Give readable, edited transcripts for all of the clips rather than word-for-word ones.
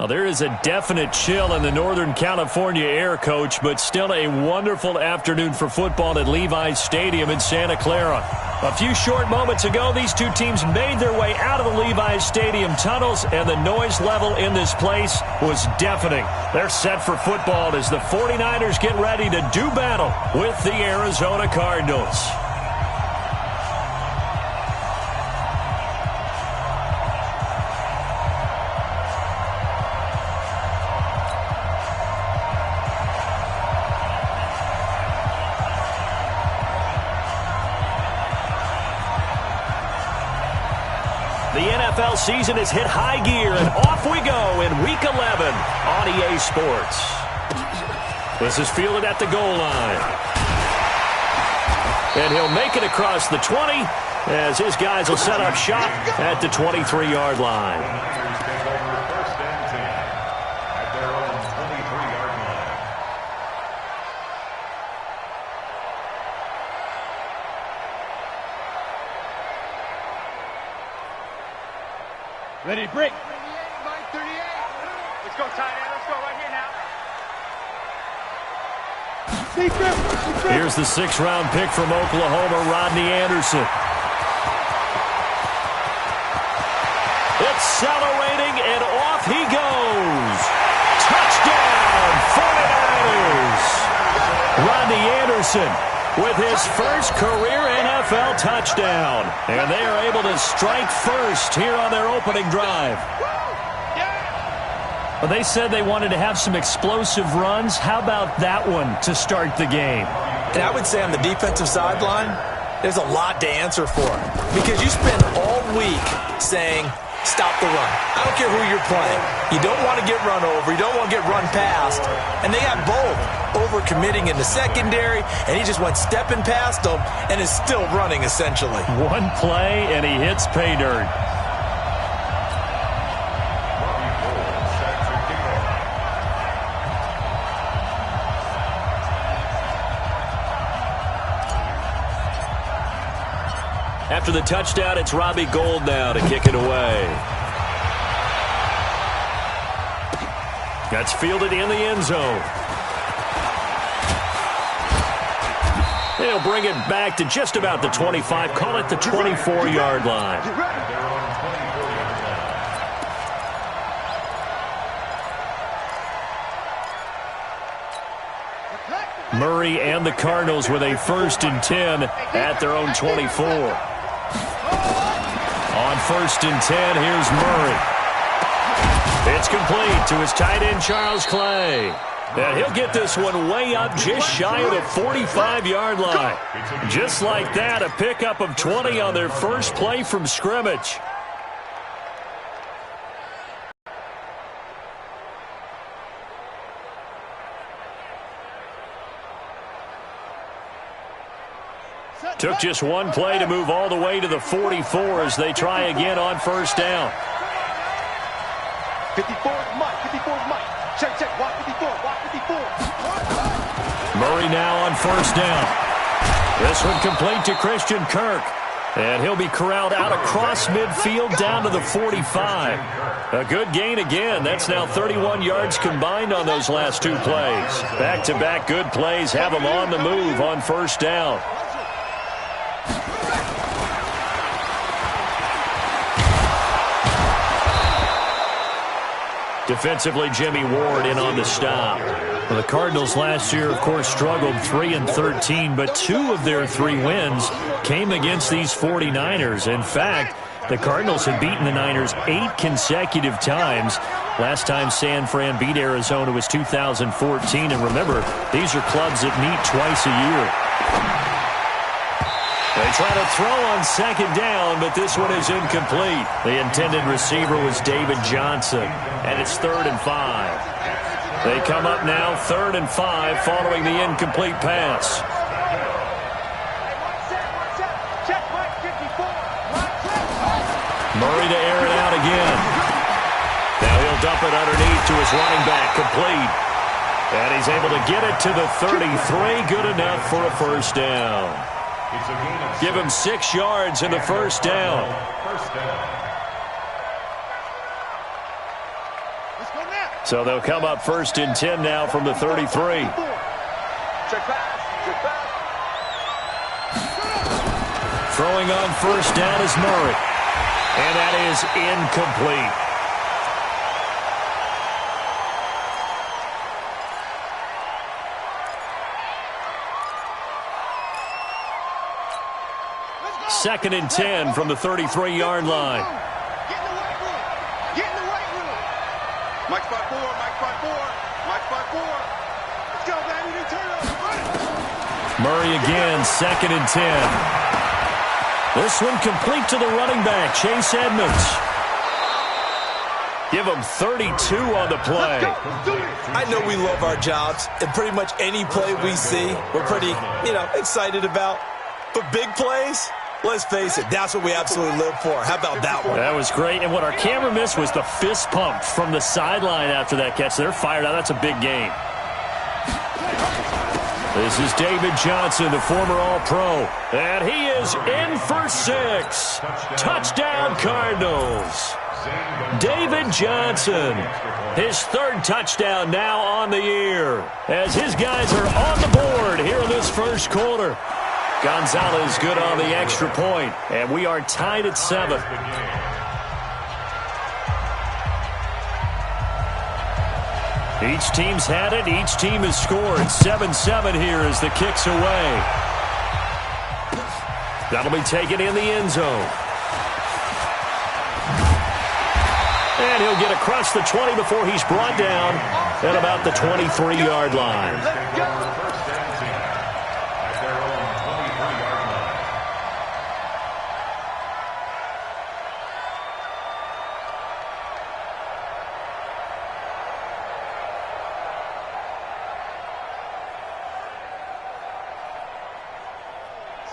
Well, there is a definite chill in the Northern California air, Coach, but still a wonderful afternoon for football at Levi's Stadium in Santa Clara. A few short moments ago, these two teams made their way out of the Levi's Stadium tunnels, and the noise level in this place was deafening. They're set for football as the 49ers get ready to do battle with the Arizona Cardinals. The NFL season has hit high gear, and off we go in Week 11 on EA Sports. This is fielded at the goal line. And he'll make it across the 20 as his guys will set up shop at the 23-yard line. Ready to break. 38. Let's go, tight end. Let's go right here now. Here's the 6th-round pick from Oklahoma, Rodney Anderson. Accelerating, and off he goes. Touchdown, 49ers. Rodney Anderson with his first career NFL touchdown. And they are able to strike first here on their opening drive. Well, they said they wanted to have some explosive runs. How about that one to start the game? And I would say on the defensive sideline, there's a lot to answer for. Because you spend all week saying, stop the run. I don't care who you're playing. You don't want to get run over. You don't want to get run past. And they got both. Over-committing in the secondary, and he just went stepping past them and is still running, essentially. One play, and he hits pay dirt. After the touchdown, it's Robbie Gould now to kick it away. That's fielded in the end zone. He'll bring it back to just about the 25. Call it the 24-yard line. Murray and the Cardinals with a 1st and 10 at their own 24. On 1st and 10, here's Murray. It's complete to his tight end, Charles Clay. And he'll get this one way up just shy of the 45-yard line. Just like that, a pickup of 20 on their first play from scrimmage. Took just one play to move all the way to the 44 as they try again on 1st down. 54 is Mike. 54 is Mike. Check, check. Watch 54. Watch 54. Murray now on 1st down. This one complete to Christian Kirk. And he'll be corralled out across midfield down to the 45. A good gain again. That's now 31 yards combined on those last 2 plays. Back-to-back good plays have him on the move on 1st down. Defensively, Jimmy Ward in on the stop. Well, the Cardinals last year, of course, struggled 3-13, but 2 of their 3 wins came against these 49ers. In fact, the Cardinals have beaten the Niners 8 consecutive times. Last time San Fran beat Arizona was 2014. And remember, these are clubs that meet twice a year. They try to throw on 2nd down, but this one is incomplete. The intended receiver was David Johnson, and it's 3rd and 5. They come up now 3rd and 5 following the incomplete pass. Murray to air it out again. Now he'll dump it underneath to his running back, complete. And he's able to get it to the 33, good enough for a 1st down. Give him 6 yards in the 1st down. Let's go now. So they'll come up 1st and 10 now from the 33. Check pass. Check pass. Throwing on 1st down is Murray. And that is incomplete. Second and 10 from the 33-yard line. Get in the weight room. Get in the weight room. Mike 5-4. Mike 5-4. Mike 5-4. Let's go, baby. They turn up. Murray again, 2nd and 10. This one complete to the running back, Chase Edmonds. Give him 32 on the play. I know we love our jobs, and pretty much any play we see, we're pretty, excited about. But big plays, let's face it, that's what we absolutely live for. How about that one? That was great. And what our camera missed was the fist pump from the sideline after that catch. They're fired out. That's a big game. This is David Johnson, the former All-Pro. And he is in for 6. Touchdown, Cardinals. David Johnson, his 3rd touchdown now on the year, as his guys are on the board here in this first quarter. Gonzalez good on the extra point, and we are tied at 7. Each team's had it. Each team has scored. 7-7 here as the kick's away. That'll be taken in the end zone. And he'll get across the 20 before he's brought down at about the 23-yard line.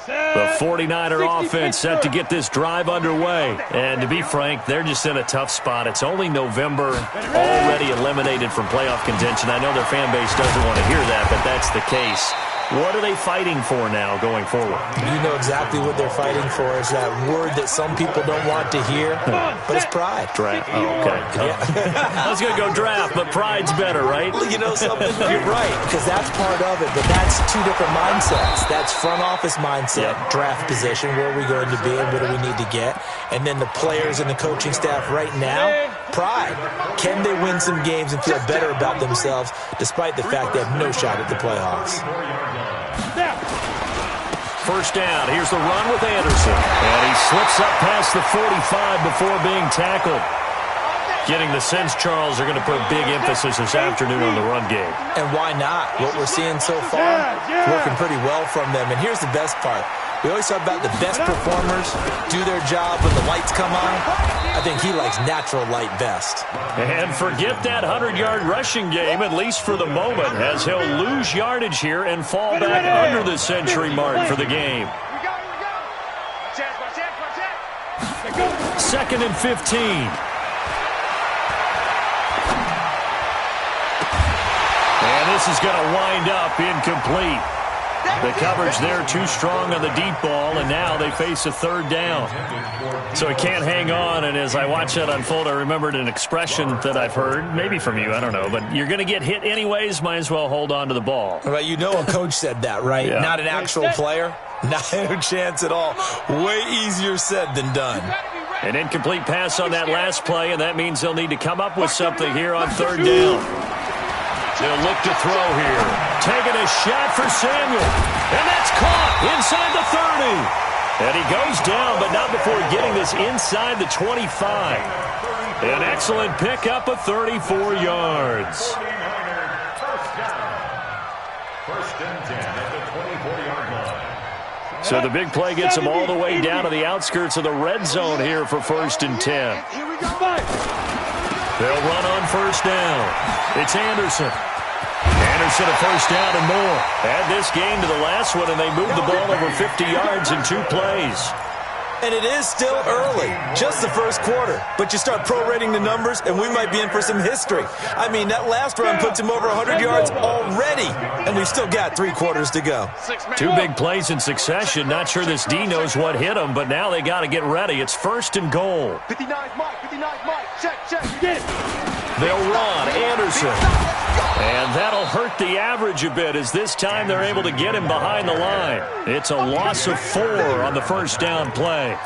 The 49er offense set to get this drive underway. And to be frank, they're just in a tough spot. It's only November, already eliminated from playoff contention. I know their fan base doesn't want to hear that, but that's the case. What are they fighting for now going forward? You know exactly what they're fighting for. Is that word that some people don't want to hear, but it's pride. Draft. Oh, okay. Yeah. I was going to go draft, but pride's better, right? Well, you know something? You're right, because that's part of it, but that's 2 different mindsets. That's front office mindset, draft position, where are we going to be and what do we need to get? And then the players and the coaching staff right now, pride. Can they win some games and feel better about themselves despite the fact they have no shot at the playoffs? First down. Here's the run with Anderson. And he slips up past the 45 before being tackled. Getting the sense, Charles, are going to put a big emphasis this afternoon on the run game. And why not? What we're seeing so far, working pretty well from them. And here's the best part. We always talk about the best performers do their job when the lights come on. I think he likes natural light best. And forget that 100-yard rushing game, at least for the moment, as he'll lose yardage here and fall back under the century mark for the game. 2nd and 15. And this is going to wind up incomplete. The coverage there too strong on the deep ball, and now they face a 3rd down. So he can't hang on, and as I watch that unfold, I remembered an expression that I've heard, maybe from you, I don't know, but you're going to get hit anyways, might as well hold on to the ball. Well, you know a coach said that, right? Yeah. Not an actual player. Not a chance at all. Way easier said than done. An incomplete pass on that last play, and that means they'll need to come up with something here on 3rd down. They'll look to throw here. Taking a shot for Samuel. And that's caught inside the 30. And he goes down, but not before getting this inside the 25. An excellent pickup of 34 yards. So the big play gets them all the way down to the outskirts of the red zone here for 1st and 10. They'll run on 1st down. It's Anderson. Anderson a 1st down and more. Add this game to the last one, and they move the ball over 50 yards in 2 plays. And it is still early, just the first quarter. But you start prorating the numbers, and we might be in for some history. I mean, that last run puts him over 100 yards already, and we've still got 3 quarters to go. 2 big plays in succession. Not sure this D knows what hit him, but now they got to get ready. It's 1st and goal. 59 Mike, 59 Mike. Check, check. You get it. They'll run. Anderson. And that'll hurt the average a bit as this time they're able to get him behind the line. It's a loss of 4 on the first down play.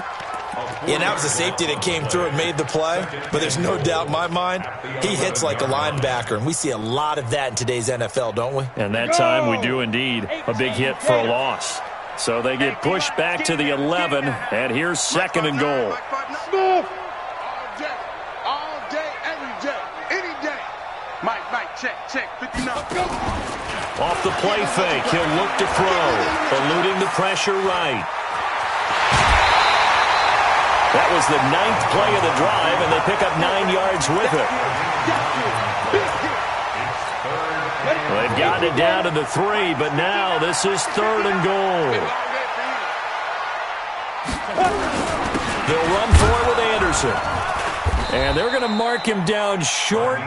Yeah, that was a safety that came through and made the play, but there's no doubt in my mind, he hits like a linebacker, and we see a lot of that in today's NFL, don't we? And that time we do indeed. A big hit for a loss. So they get pushed back to the 11, and here's 2nd and goal. Smooth. All day, every day, any day. Mike, check, 59. Off the play fake, he'll look to throw, eluding the pressure right. That was the 9th play of the drive, and they pick up 9 yards with it. Well, they've gotten it down to the 3, but now this is 3rd and goal. They'll run for it with Anderson. And they're going to mark him down short,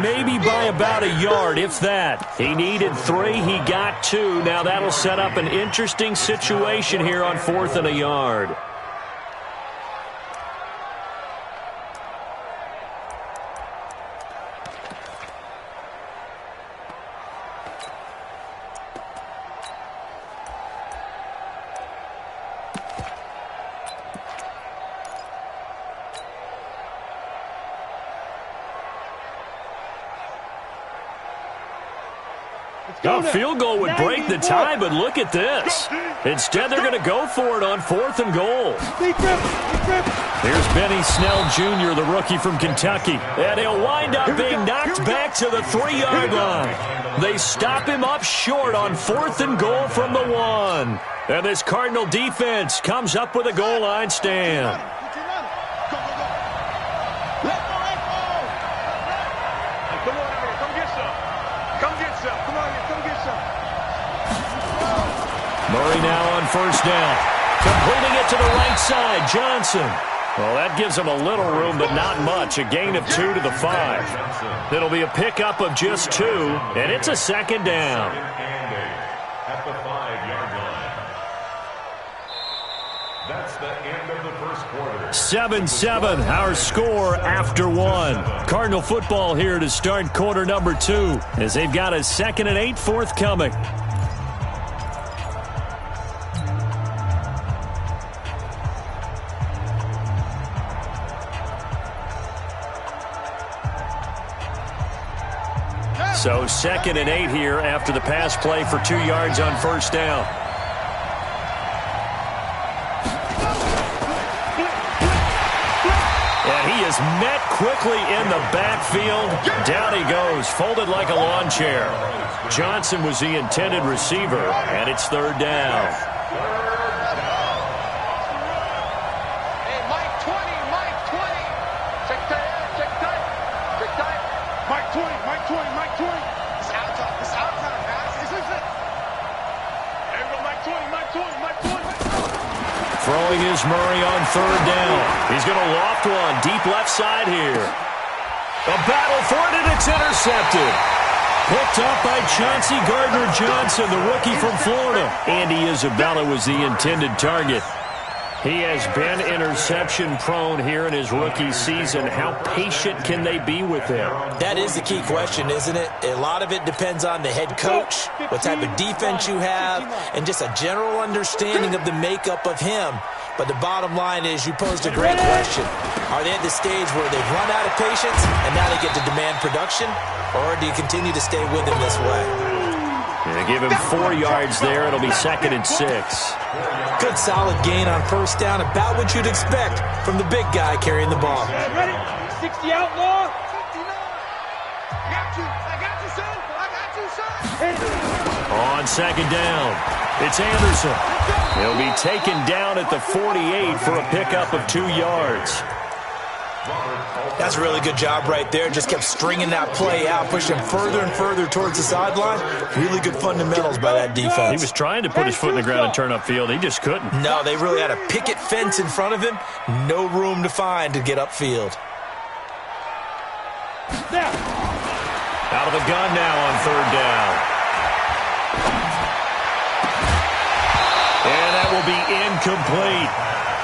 maybe by about a yard, if that. He needed 3, he got 2. Now that'll set up an interesting situation here on 4th and a yard. A field goal would break the tie, but look at this. Instead, they're going to go for it on 4th and goal. Here's Benny Snell Jr., the rookie from Kentucky. And he'll wind up being knocked back to the 3-yard line. They stop him up short on 4th and goal from the 1. And this Cardinal defense comes up with a goal line stand. Murray now on 1st down. Completing it to the right side, Johnson. Well, that gives him a little room, but not much. A gain of 2 to the 5. It'll be a pickup of just 2, and it's a 2nd down. At the 5-yard line. That's the end of the first quarter. 7-7, our score after 1. Cardinal football here to start quarter number 2, as they've got a 2nd and 8 forthcoming. So 2nd and 8 here after the pass play for 2 yards on 1st down. And he is met quickly in the backfield. Down he goes, folded like a lawn chair. Johnson was the intended receiver, and it's 3rd down. Throwing is Murray on 3rd down. He's going to loft one deep left side here. A battle for it, and it's intercepted. Picked up by Chauncey Gardner-Johnson, the rookie from Florida. Andy Isabella was the intended target. He has been interception-prone here in his rookie season. How patient can they be with him? That is the key question, isn't it? A lot of it depends on the head coach, what type of defense you have, and just a general understanding of the makeup of him. But the bottom line is you posed a great question. Are they at the stage where they've run out of patience and now they get to demand production? Or do you continue to stay with him this way? They give him 4 yards there. It'll be 2nd and 6. Good solid gain on 1st down, about what you'd expect from the big guy carrying the ball. Ready? 60 outlaw. 69. I got you, son. On 2nd down, it's Anderson. He'll be taken down at the 48 for a pickup of 2 yards. That's a really good job right there. Just kept stringing that play out, pushing him further and further towards the sideline. Really good fundamentals by that defense. He was trying to put his foot in the ground and turn upfield. He just couldn't. No, they really had a picket fence in front of him. No room to find to get upfield. Out of the gun now on 3rd down. And that will be incomplete.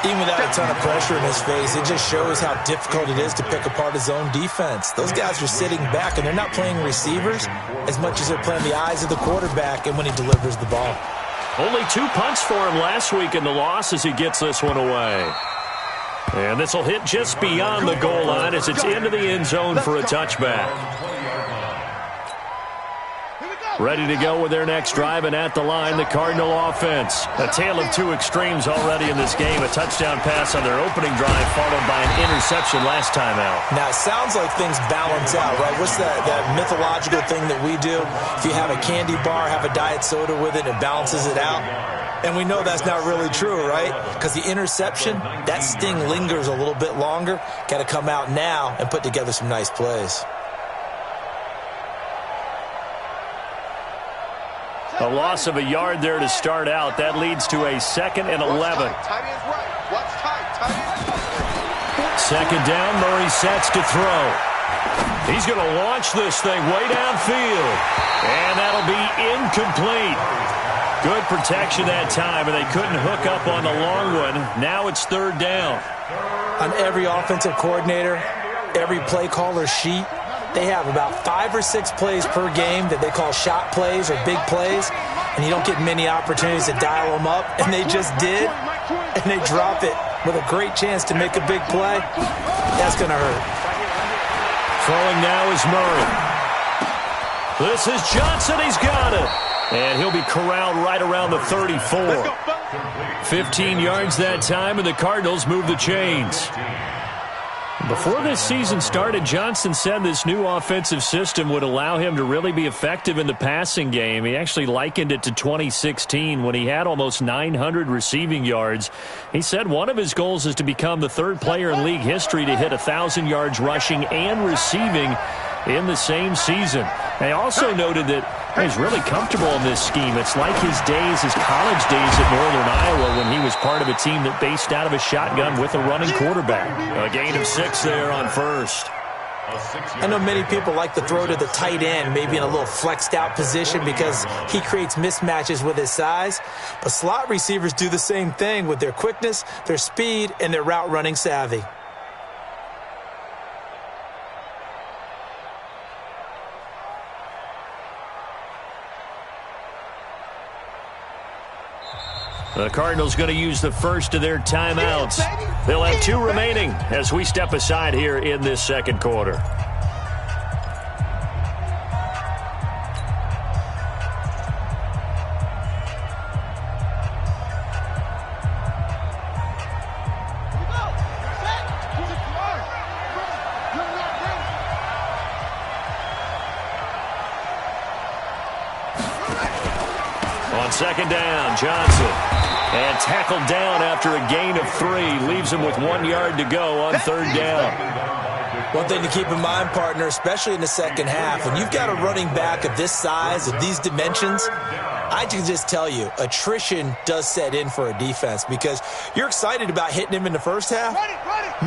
Even without a ton of pressure in his face, it just shows how difficult it is to pick apart his own defense. Those guys are sitting back, and they're not playing receivers as much as they're playing the eyes of the quarterback and when he delivers the ball. Only 2 punts for him last week in the loss as he gets this one away. And this will hit just beyond the goal line as it's into the end zone for a touchback. Ready to go with their next drive, and at the line, the Cardinal offense. A tale of 2 extremes already in this game. A touchdown pass on their opening drive, followed by an interception last time out. Now, it sounds like things balance out, right? What's that mythological thing that we do? If you have a candy bar, have a diet soda with it, it balances it out. And we know that's not really true, right? Because the interception, that sting lingers a little bit longer. Got to come out now and put together some nice plays. A loss of a yard there to start out. That leads to a 2nd and 11. Second down, Murray sets to throw. He's going to launch this thing way downfield. And that'll be incomplete. Good protection that time, and they couldn't hook up on the long one. Now it's 3rd down. On every offensive coordinator, every play caller sheet, they have about 5 or 6 plays per game that they call shot plays or big plays, and you don't get many opportunities to dial them up, and they just did, and they drop it with a great chance to make a big play. That's going to hurt. Throwing now is Murray. This is Johnson. He's got it. And he'll be corralled right around the 34. 15 yards that time, and the Cardinals move the chains. Before this season started, Johnson said this new offensive system would allow him to really be effective in the passing game. He actually likened it to 2016 when he had almost 900 receiving yards. He said one of his goals is to become the 3rd player in league history to hit 1,000 yards rushing and receiving in the same season. They also noted that he's really comfortable in this scheme. It's like his college days at Northern Iowa when he was part of a team that based out of a shotgun with a running quarterback. A gain of 6 there on 1st. I know many people like to throw to the tight end, maybe in a little flexed out position because he creates mismatches with his size. But slot receivers do the same thing with their quickness, their speed, and their route running savvy. The Cardinals going to use the first of their timeouts. They'll have 2 remaining as we step aside here in this 2nd quarter. On 2nd down, Johnson. And tackled down after a gain of 3. Leaves him with 1 yard to go on 3rd down. One thing to keep in mind, partner, especially in the second half, when you've got a running back of this size, of these dimensions, I can just tell you, attrition does set in for a defense because you're excited about hitting him in the first half.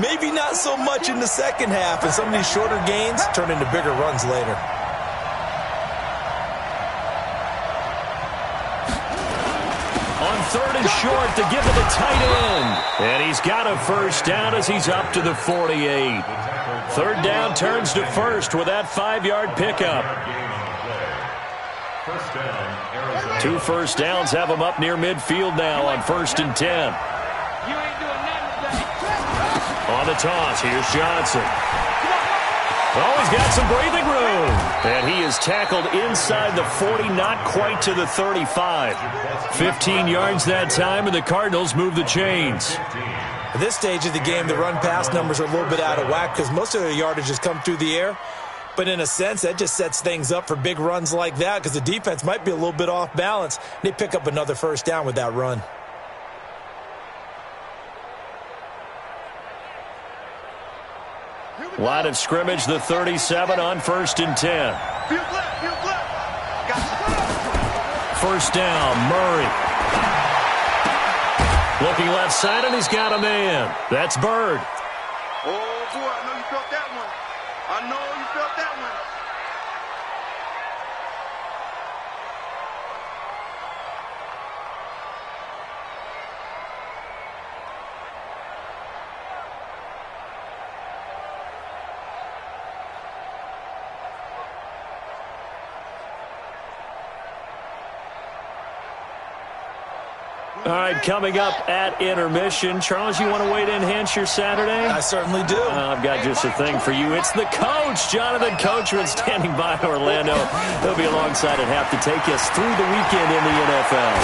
Maybe not so much in the second half, and some of these shorter gains turn into bigger runs later. On 3rd and short to give it to tight end. And he's got a first down as he's up to the 48. 3rd down turns to 1st with that 5-yard pickup. 2 first downs have him up near midfield now on 1st and 10. On the toss, here's Johnson. Oh, he's got some breathing room. And he is tackled inside the 40, not quite to the 35. 15 yards that time, and the Cardinals move the chains. At this stage of the game, the run-pass numbers are a little bit out of whack because most of their yardage has come through the air. But in a sense, that just sets things up for big runs like that because the defense might be a little bit off balance. They pick up another first down with that run. Line of scrimmage, the 37 on 1st and 10. First down, Murray. Looking left side, and he's got a man. That's Bird. Oh, boy, I know you felt that one. I know you felt that one. All right, coming up at intermission. Charles, you want to wait to enhance your Saturday? I certainly do. I've got just a thing for you. It's the coach, Jonathan Coachman, standing by in Orlando. He'll be alongside at half to take us through the weekend in the NFL.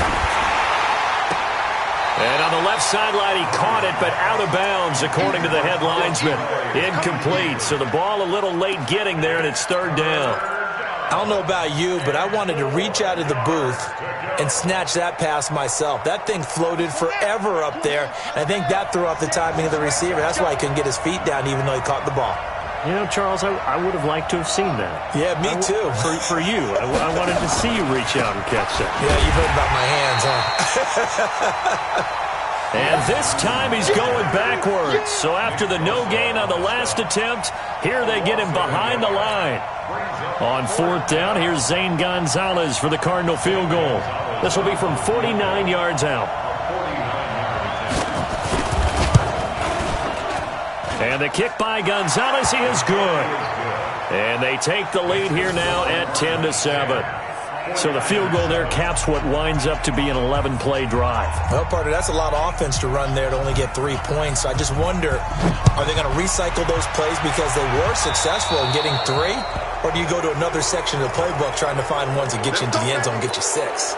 And on the left sideline, he caught it, but out of bounds, according to the head linesman. Incomplete, so the ball a little late getting there, and it's third down. I don't know about you, but I wanted to reach out of the booth and snatch that pass myself. That thing floated forever up there, and I think that threw off the timing of the receiver. That's why he couldn't get his feet down even though he caught the ball. You know, Charles, I would have liked to have seen that. Yeah, me too. For you. I wanted to see you reach out and catch that. Yeah, you've heard about my hands, huh? And this time he's going backwards. So after the no gain on the last attempt, here they get him behind the line. On fourth down, here's Zane Gonzalez for the Cardinal field goal. This will be from 49 yards out. And the kick by Gonzalez, he is good. And they take the lead here now at 10-7. So the field goal there caps what winds up to be an 11-play drive. Well, partner, that's a lot of offense to run there to only get 3 points. So I just wonder, are they going to recycle those plays because they were successful in getting 3? Or do you go to another section of the playbook trying to find ones that get you into the end zone and get you 6?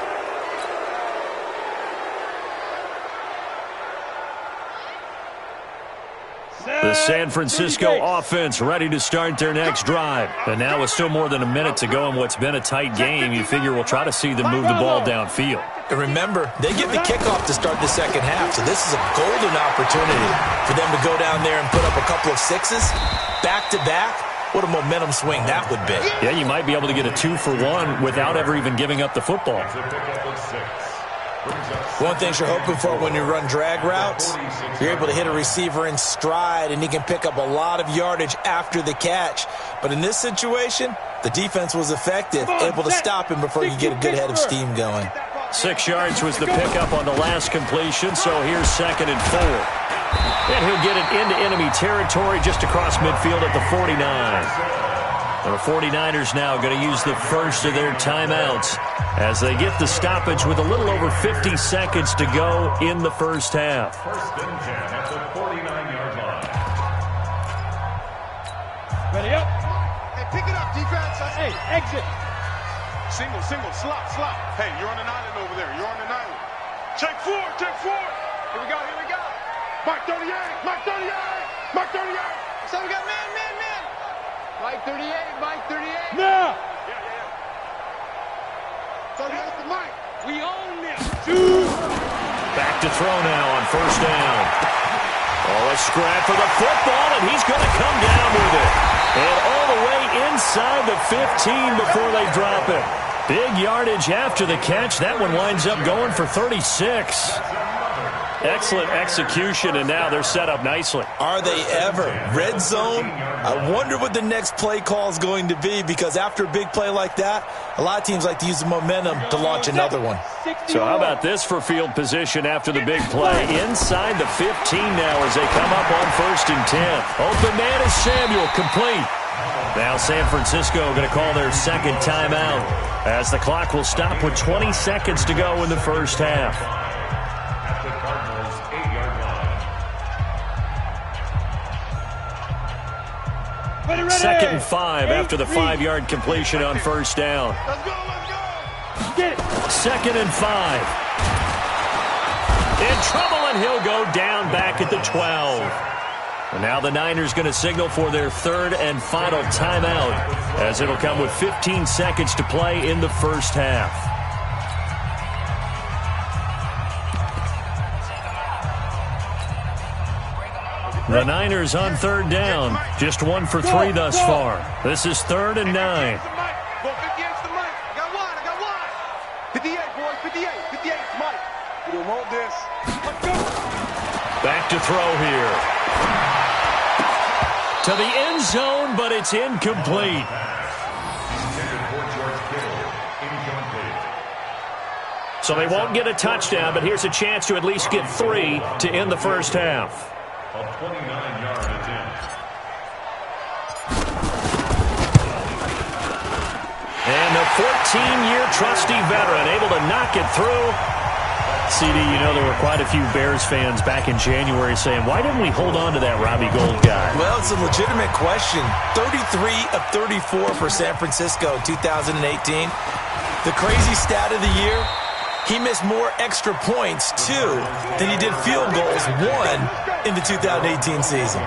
The San Francisco offense ready to start their next drive. And now with still more than a minute to go in what's been a tight game, you figure we'll try to see them move the ball downfield. And remember, they get the kickoff to start the second half, so this is a golden opportunity for them to go down there and put up a couple of 6s back-to-back. What a momentum swing that would be. Yeah, you might be able to get a 2-for-1 without ever even giving up the football. One thing you're hoping for when you run drag routes, you're able to hit a receiver in stride, and he can pick up a lot of yardage after the catch. But in this situation, the defense was effective, able to stop him before you get a good head of steam going. 6 yards was the pickup on the last completion, so here's 2nd and 4. And he'll get it into enemy territory just across midfield at the 49. The 49ers now going to use the first of their timeouts as they get the stoppage with a little over 50 seconds to go in the first half. First and 10 at the 49-yard line. Ready up. Hey, pick it up, defense. Hey, exit. Single, slot. Hey, you're on an island over there. You're on an island. Check 4. Here we go. Mike 38. So we got man. Mike 38. Now. Yeah. So that's the Mike. We own this. Back to throw now on first down. Oh, a scrap for the football, and he's going to come down with it. And all the way inside the 15 before they drop it. Big yardage after the catch. That one winds up going for 36. Excellent execution, and now they're set up nicely. Are they ever? Red zone? I wonder what the next play call is going to be, because after a big play like that, a lot of teams like to use the momentum to launch another one. So how about this for field position after the big play? Inside the 15 now as they come up on 1st and 10. Open man is Samuel, complete. Now San Francisco going to call their 2nd timeout as the clock will stop with 20 seconds to go in the first half. At the Cardinals' 8-yard line. Ready. 2nd and 5 after the 5-yard completion on first down. Let's go. Get it. 2nd and 5. In trouble, and he'll go down back at the 12. And now the Niners going to signal for their 3rd and final timeout as it'll come with 15 seconds to play in the first half. The Niners on 3rd down. Just 1 for 3 thus far. This is 3rd and 9. Go 58's the Mike. I got one. 58, boys. 58. 58's Mike. We don't want this. Let's go. Back to throw here. To the end zone, but it's incomplete. So they won't get a touchdown, but here's a chance to at least get 3 to end the first half. A 29-yard attempt. And the 14-year trusty veteran able to knock it through. CD, you know there were quite a few Bears fans back in January saying, why didn't we hold on to that Robbie Gould guy? Well, it's a legitimate question. 33 of 34 for San Francisco 2018. The crazy stat of the year, he missed more extra points, 2, than he did field goals, 1, in the 2018 season.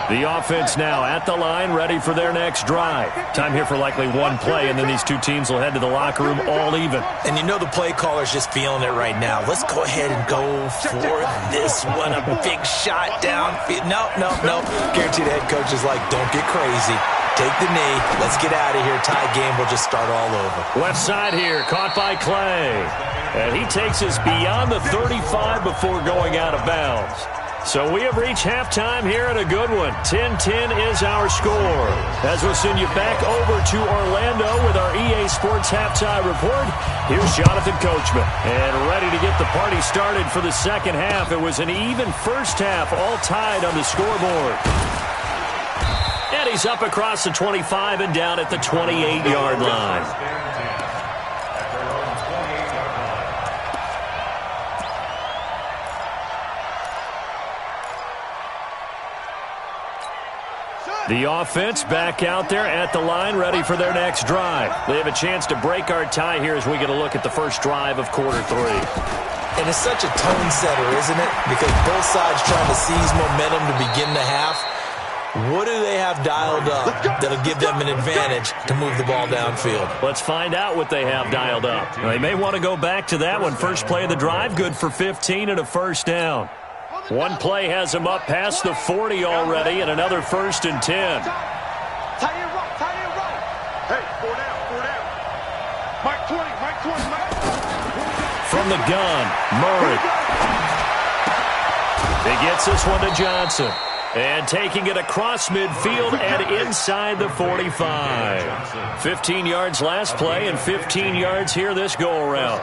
The offense now at the line, ready for their next drive. Time here for likely one play, and then these two teams will head to the locker room all even. And you know the play caller's just feeling it right now. Let's go ahead and go for this one. A big shot down. No. Guaranteed the head coach is like, don't get crazy. Take the knee. Let's get out of here. Tie game. We'll just start all over. Left side here, caught by Clay. And he takes us beyond the 35 before going out of bounds. So we have reached halftime here and a good one. 10-10 is our score. As we'll send you back over to Orlando with our EA Sports Halftime Report, here's Jonathan Coachman. And ready to get the party started for the second half. It was an even first half, all tied on the scoreboard. And he's up across the 25 and down at the 28-yard line. The offense back out there at the line, ready for their next drive. They have a chance to break our tie here as we get a look at the first drive of quarter 3. And it's such a tone setter, isn't it? Because both sides trying to seize momentum to begin the half. What do they have dialed up that'll give them an advantage to move the ball downfield? Let's find out what they have dialed up. They may want to go back to that one. First play of the drive, good for 15 and a first down. One play has them up past the 40 already, and another 1st and 10. Tight end right. Hey, 4 down. Mike 20. From the gun, Murray. He gets this one to Johnson. And taking it across midfield and inside the 45. 15 yards last play and 15 yards here this go-around.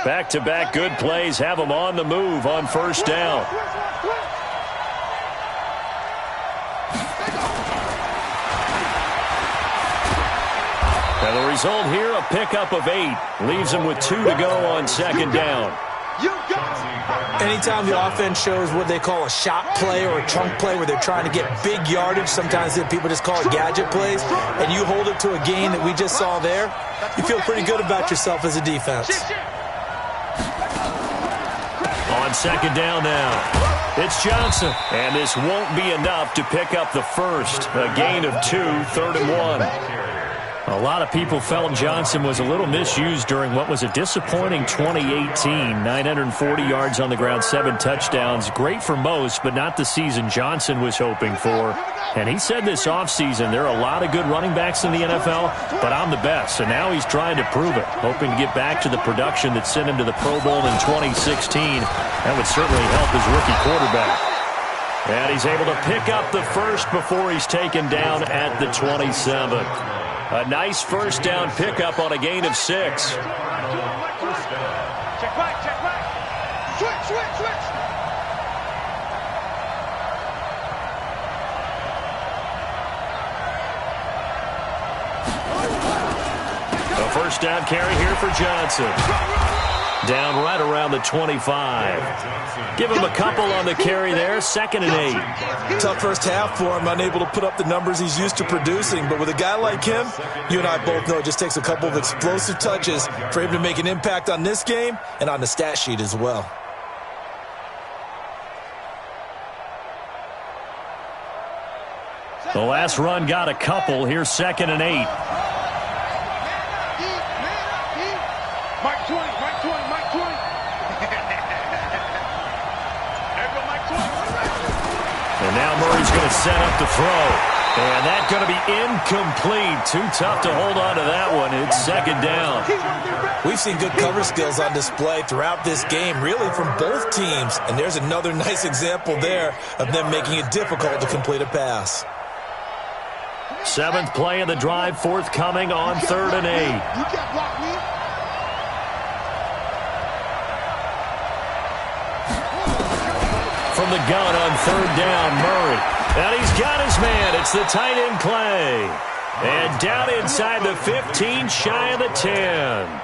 Back-to-back good plays have them on the move on first down. And the result here, a pickup of 8. Leaves them with 2 to go on second down. Anytime the offense shows what they call a shot play or a chunk play where they're trying to get big yardage, sometimes people just call it gadget plays, and you hold it to a gain that we just saw there, you feel pretty good about yourself as a defense. On second down now, it's Johnson. And this won't be enough to pick up the first. A gain of 2, 3rd and 1. A lot of people felt Johnson was a little misused during what was a disappointing 2018. 940 yards on the ground, 7 touchdowns. Great for most, but not the season Johnson was hoping for. And he said this offseason, there are a lot of good running backs in the NFL, but I'm the best. And now he's trying to prove it, hoping to get back to the production that sent him to the Pro Bowl in 2016. That would certainly help his rookie quarterback. And he's able to pick up the first before he's taken down at the 27. A nice first down pickup on a gain of 6. Check back. Switch. A first down carry here for Johnson. Down right around the 25. Give him a couple on the carry there. 2nd and 8. Tough first half for him, unable to put up the numbers he's used to producing. But with a guy like him, you and I both know it just takes a couple of explosive touches for him to make an impact on this game and on the stat sheet as well. The last run got a couple. Here's 2nd and 8. Mike 20. And now Murray's going to set up the throw. And that's going to be incomplete. Too tough to hold on to that one. It's 2nd down. We've seen good cover skills on display throughout this game, really from both teams. And there's another nice example there of them making it difficult to complete a pass. 7th play of the drive, forthcoming on 3rd and 8. You can't block me. From from the gun on third down, Murray. And he's got his man. It's the tight end, Clay. And down inside the 15, shy of the 10.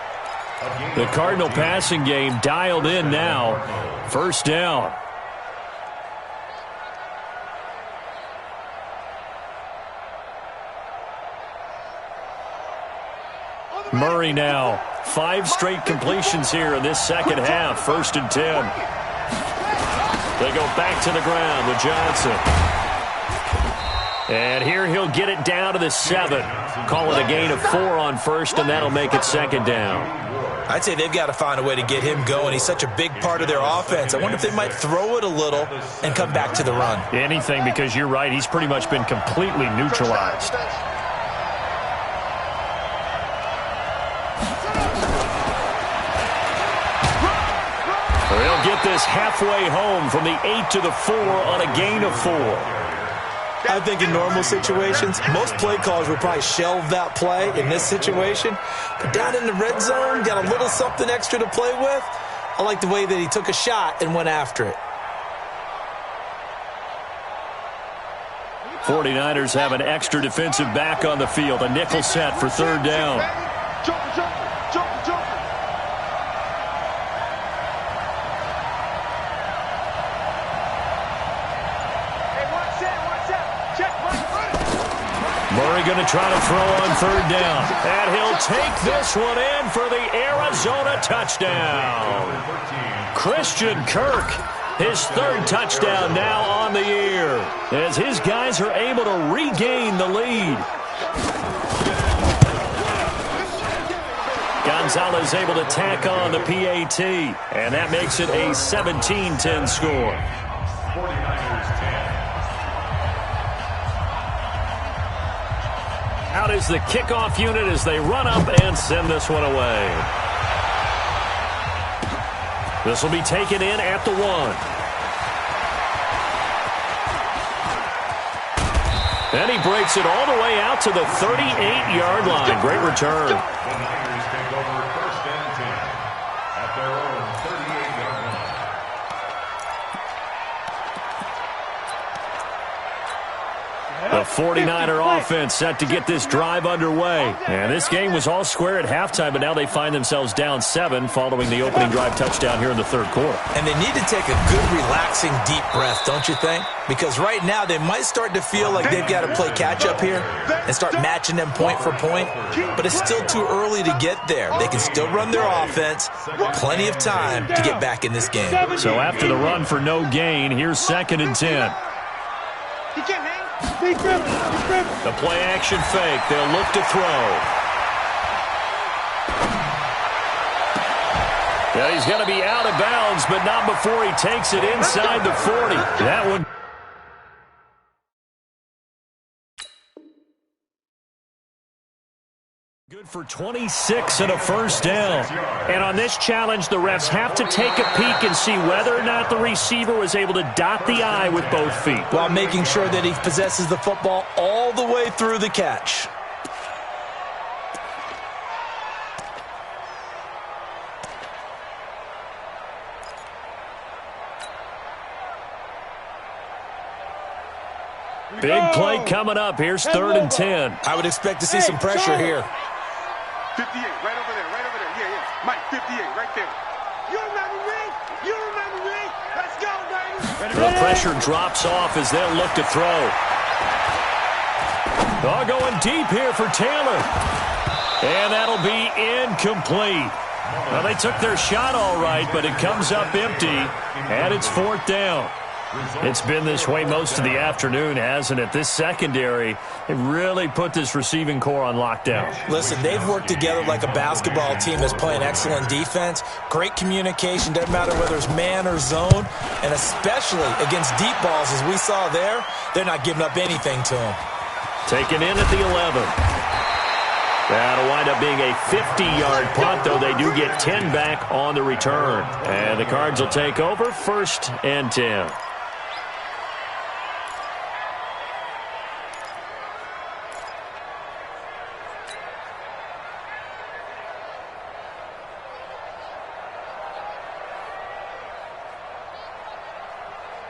The Cardinal passing game dialed in now. First down. Murray now. 5 straight completions here in this second half. First and 10. They go back to the ground with Johnson. And here he'll get it down to the 7. Call it a gain of 4 on first, and that'll make it second down. I'd say they've got to find a way to get him going. He's such a big part of their offense. I wonder if they might throw it a little and come back to the run. Anything, because you're right. He's pretty much been completely neutralized. They'll get this halfway home from the 8 to the 4 on a gain of 4. I think in normal situations, most play callers would probably shelve that play in this situation. But down in the red zone, got a little something extra to play with. I like the way that he took a shot and went after it. 49ers have an extra defensive back on the field. A nickel set for third down. Murray going to try to throw on third down. And he'll take this one in for the Arizona touchdown. Christian Kirk, his 3rd touchdown now on the year, as his guys are able to regain the lead. Gonzalez able to tack on the PAT, and that makes it a 17-10 score. 49ers 10. Out is the kickoff unit as they run up and send this one away. This will be taken in at the 1. Then he breaks it all the way out to the 38-yard line. Great return. The Niners take over first and 10 at their own 38-yard line. The 49er offense set to get this drive underway. And this game was all square at halftime, but now they find themselves down 7 following the opening drive touchdown here in the 3rd quarter. And they need to take a good, relaxing, deep breath, don't you think? Because right now they might start to feel like they've got to play catch-up here and start matching them point for point. But it's still too early to get there. They can still run their offense. Plenty of time to get back in this game. So after the run for no gain, here's 2nd and 10. The play action fake. They'll look to throw. Yeah, he's going to be out of bounds, but not before he takes it inside the 40. That one. Good for 26 and a first down. And on this challenge, the refs have to take a peek and see whether or not the receiver was able to dot the I with both feet, while making sure that he possesses the football all the way through the catch. Big play coming up. Here's 3rd and 10. I would expect to see some pressure here. 58, right over there, right over there. Yeah, yeah. Mike, 58, right there. You remember me? You remember me? Let's go, baby. The pressure drops off as they'll look to throw. Oh, going deep here for Taylor. And that'll be incomplete. Well, they took their shot all right, but it comes up empty, and it's 4th down. It's been this way most of the afternoon, hasn't it? This secondary, they really put this receiving core on lockdown. Listen, they've worked together like a basketball team that's playing excellent defense. Great communication, doesn't matter whether it's man or zone, and especially against deep balls, as we saw there, they're not giving up anything to them. Taken in at the 11. That'll wind up being a 50-yard punt, though they do get 10 back on the return. And the Cards will take over 1st and 10.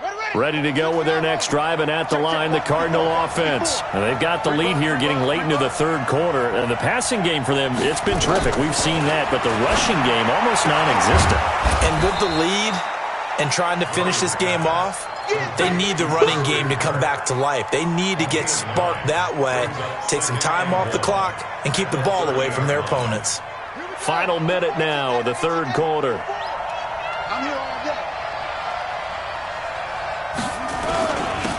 Ready, ready. Ready to go with their next drive, and at the line, the Cardinal offense. And they've got the lead here getting late into the third quarter. And the passing game for them, it's been terrific. We've seen that, but the rushing game almost non-existent. And with the lead and trying to finish this game off, they need the running game to come back to life. They need to get sparked that way, take some time off the clock, and keep the ball away from their opponents. Final minute now of the third quarter. I'm here all day.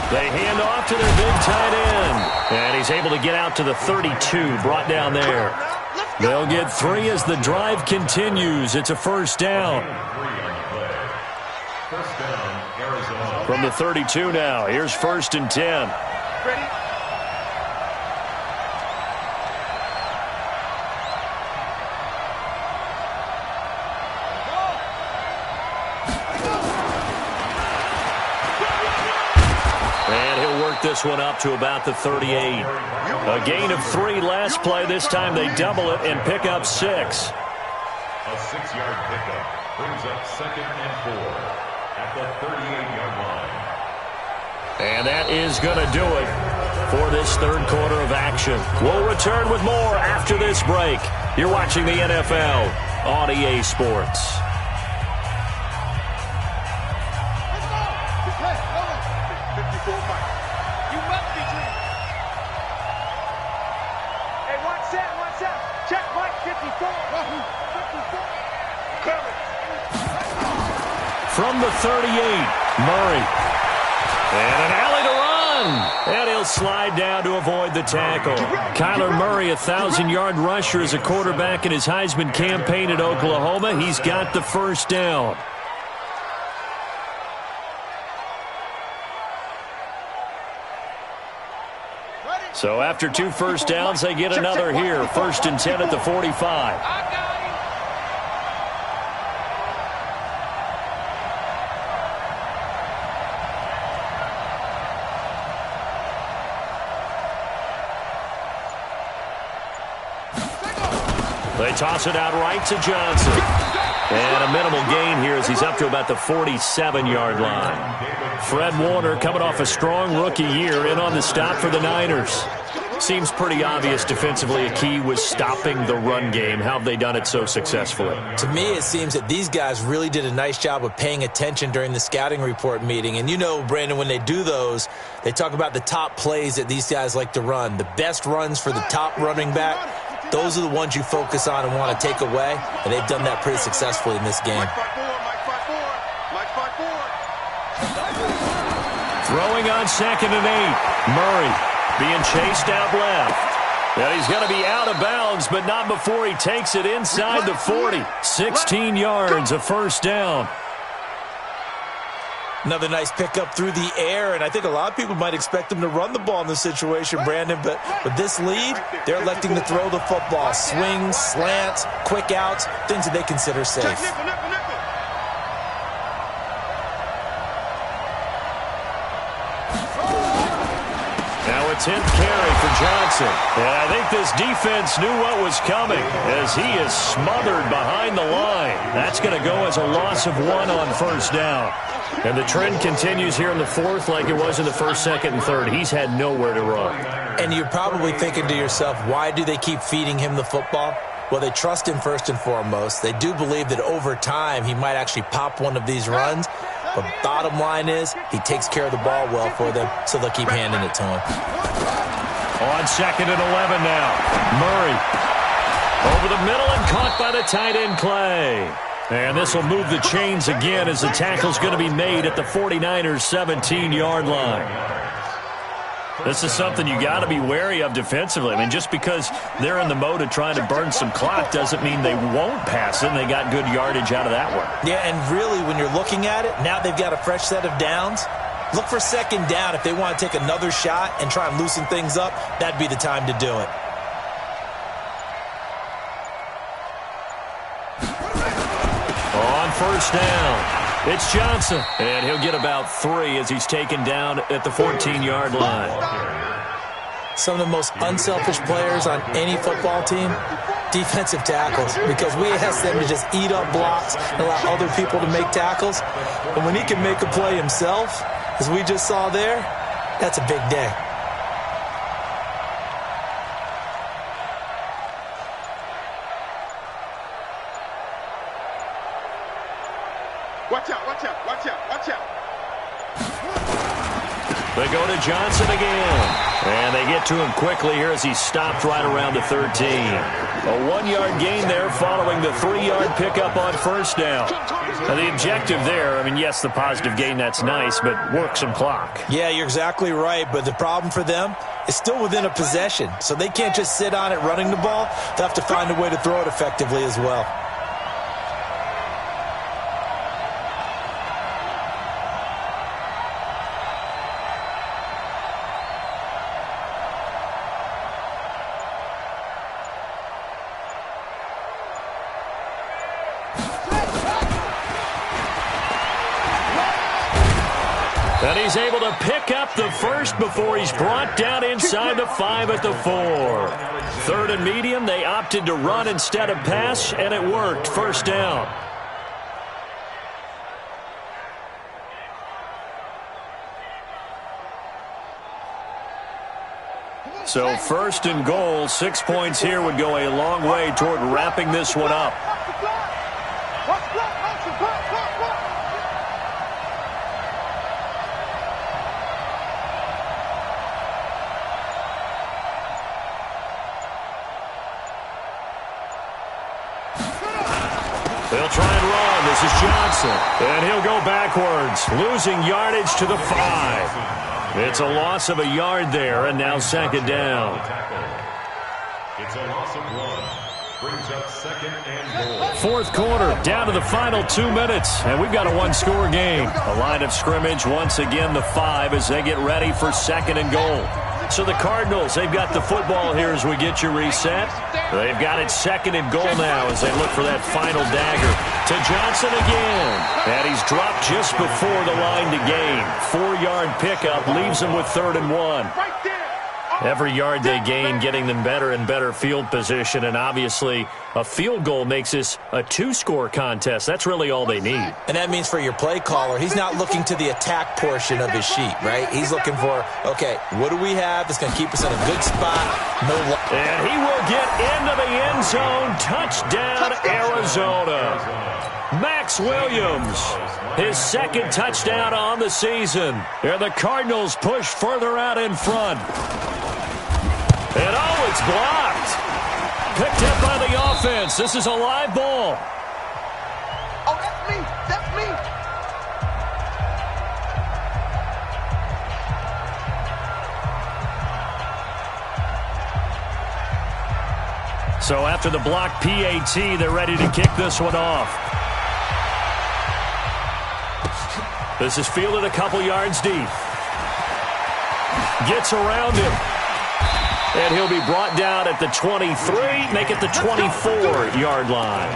They hand off to their big tight end. And he's able to get out to the 32, brought down there. They'll get 3 as the drive continues. It's a first down. From the 32 now, here's 1st and 10. Ready? And he'll work this one up to about the 38. A gain of 3 last play. This time they double it and pick up 6. A 6-yard pickup brings up 2nd and 4 at the 38-yard line. And that is going to do it for this third quarter of action. We'll return with more after this break. You're watching the NFL on EA Sports. From the 38, Murray. And an alley to run. And he'll slide down to avoid the tackle. Kyler Murray, a 1,000-yard rusher as a quarterback in his Heisman campaign at Oklahoma. He's got the first down. So after 2 first downs, they get another here. 1st and 10 at the 45. They toss it out right to Johnson. And a minimal gain here as he's up to about the 47-yard line. Fred Warner coming off a strong rookie year in on the stop for the Niners. Seems pretty obvious defensively a key was stopping the run game. How have they done it so successfully? To me, it seems that these guys really did a nice job of paying attention during the scouting report meeting. And you know, Brandon, when they do those, they talk about the top plays that these guys like to run. The best runs for the top running back. Those are the ones you focus on and want to take away, and they've done that pretty successfully in this game. Throwing on 2nd and 8. Murray being chased out left. And he's going to be out of bounds, but not before he takes it inside the 40. 16 yards, a first down. Another nice pickup through the air, and I think a lot of people might expect them to run the ball in this situation, Brandon, but with this lead, they're electing to throw the football. Swings, slants, quick outs, things that they consider safe. Now a 10th carry for Johnson. And I think this defense knew what was coming as he is smothered behind the line. That's going to go as a loss of 1 on first down. And the trend continues here in the 4th like it was in the 1st, 2nd, and 3rd. He's had nowhere to run. And you're probably thinking to yourself, why do they keep feeding him the football? Well, they trust him first and foremost. They do believe that over time he might actually pop one of these runs. But bottom line is he takes care of the ball well for them, so they'll keep handing it to him. On 2nd and 11 now. Murray over the middle and caught by the tight end Clay. And this will move the chains again as the tackle's going to be made at the 49ers' 17-yard line. This is something you got to be wary of defensively. I mean, just because they're in the mode of trying to burn some clock doesn't mean they won't pass it, and they got good yardage out of that one. Yeah, and really, when you're looking at it, now they've got a fresh set of downs. Look for 2nd down. If they want to take another shot and try and loosen things up, that'd be the time to do it. On first down, it's Johnson. And he'll get about 3 as he's taken down at the 14-yard line. Some of the most unselfish players on any football team, defensive tackles, because we ask them to just eat up blocks and allow other people to make tackles. And when he can make a play himself, as we just saw there, that's a big day. Watch out, watch out, watch out, watch out. They go to Johnson again. And they get to him quickly here as he stopped right around the 13. A 1-yard gain there following the 3-yard pickup on first down. Now the objective there, I mean, yes, the positive gain, that's nice, but work some clock. Yeah, you're exactly right, but the problem for them is still within a possession. So they can't just sit on it running the ball. They'll have to find a way to throw it effectively as well. And he's able to pick up the first before he's brought down inside the 5 at the 4. Third and medium, they opted to run instead of pass, and it worked. First down. So first and goal, 6 points here would go a long way toward wrapping this one up. They'll try and run. This is Johnson. And he'll go backwards, losing yardage to the 5. It's a loss of a yard there, and now second down. It's a loss of 1. Brings up second and goal. Fourth quarter, down to the final 2 minutes, and we've got a one-score game. A line of scrimmage, once again the 5 as they get ready for second and goal. So the Cardinals, they've got the football here as we get you reset. They've got it second and goal now as they look for that final dagger. To Johnson again. And he's dropped just before the line to gain. 4-yard pickup leaves him with 3rd and 1. Every yard they gain, getting them better and better field position, and obviously a field goal makes this a 2-score contest. That's really all they need. And that means for your play caller, he's not looking to the attack portion of his sheet, right? He's looking for, okay, what do we have that's going to keep us in a good spot? And he will get into the end zone. Touchdown, Arizona. Max Williams, his second touchdown on the season. And the Cardinals push further out in front. And oh, it's blocked. Picked up by the offense. This is a live ball. Oh, that's me. That's me. So after the block PAT, they're ready to kick this one off. This is fielded a couple yards deep. Gets around him. And he'll be brought down at the 23, make it the 24-yard line.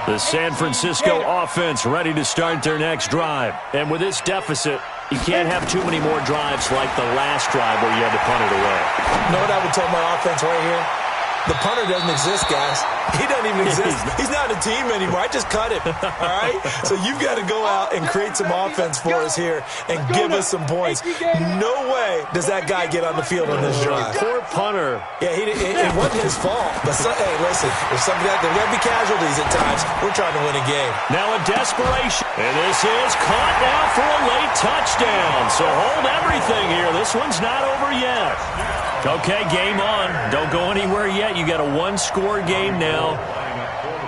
The San Francisco offense ready to start their next drive. And with this deficit, you can't have too many more drives like the last drive where you had to punt it away. You know what I would tell my offense right here? The punter doesn't exist, guys. He doesn't even exist. He's not a team anymore. I just cut him, all right? So you've got to go out and create some offense for us here and give us some points. No way does that guy get on the field on this drive. Poor punter. Yeah, it wasn't his fault. But, hey, listen, if something there's going to be casualties at times. We're trying to win a game. Now a desperation. And this is caught now for a late touchdown. So hold everything here. This one's not over yet. Okay, game on. Don't go anywhere yet. You got a 1-score game now.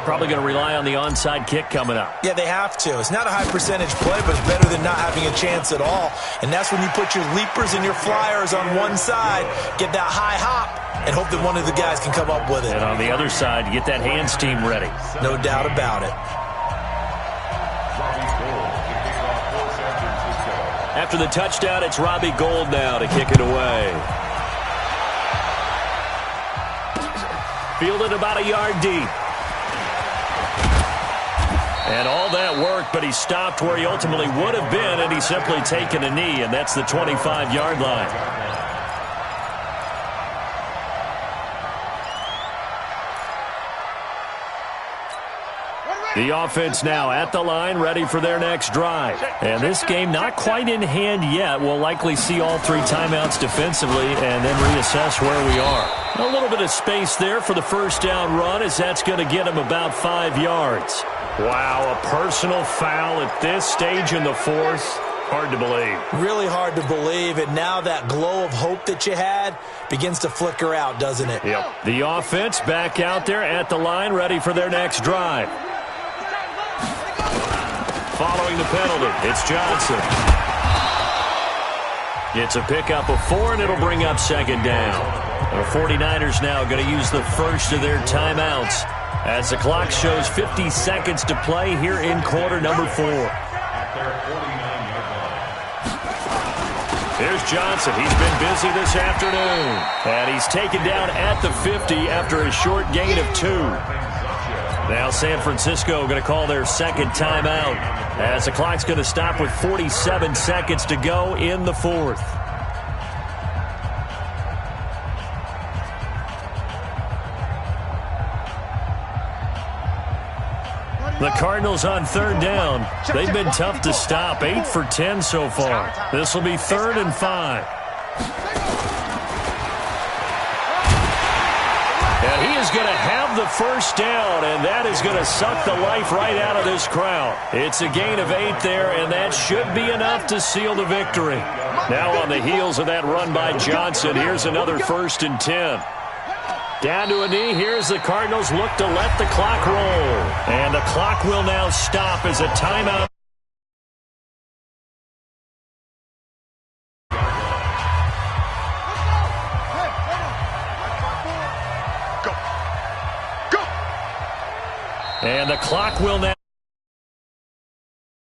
Probably going to rely on the onside kick coming up. Yeah, they have to. It's not a high-percentage play, but it's better than not having a chance at all. And that's when you put your leapers and your flyers on one side, get that high hop, and hope that one of the guys can come up with it. And on the other side, you get that hands team ready. No doubt about it. After the touchdown, it's Robbie Gould now to kick it away. Fielded about a yard deep. And all that work, but he stopped where he ultimately would have been, and he's simply taken a knee, and that's the 25-yard line. The offense now at the line, ready for their next drive. And this game not quite in hand yet. We'll likely see all 3 timeouts defensively and then reassess where we are. A little bit of space there for the first down run, as that's going to get him about 5 yards. Wow, a personal foul at this stage in the fourth. Hard to believe. Really hard to believe, and now that glow of hope that you had begins to flicker out, doesn't it? Yep. The offense back out there at the line, ready for their next drive. Following the penalty, it's Johnson. It's a pickup of 4, and it'll bring up second down. The 49ers now going to use the first of their timeouts as the clock shows 50 seconds to play here in quarter number 4. Here's Johnson. He's been busy this afternoon. And he's taken down at the 50 after a short gain of 2. Now San Francisco going to call their second timeout as the clock's going to stop with 47 seconds to go in the fourth. The Cardinals on third down. They've been tough to stop. 8 for 10 so far. This will be 3rd and 5. And he is going to have the first down, and that is going to suck the life right out of this crowd. It's a gain of 8 there, and that should be enough to seal the victory. Now on the heels of that run by Johnson, here's another 1st and 10. Down to a knee. Here's the Cardinals look to let the clock roll. And the clock will now stop as a timeout. Go. And the clock will now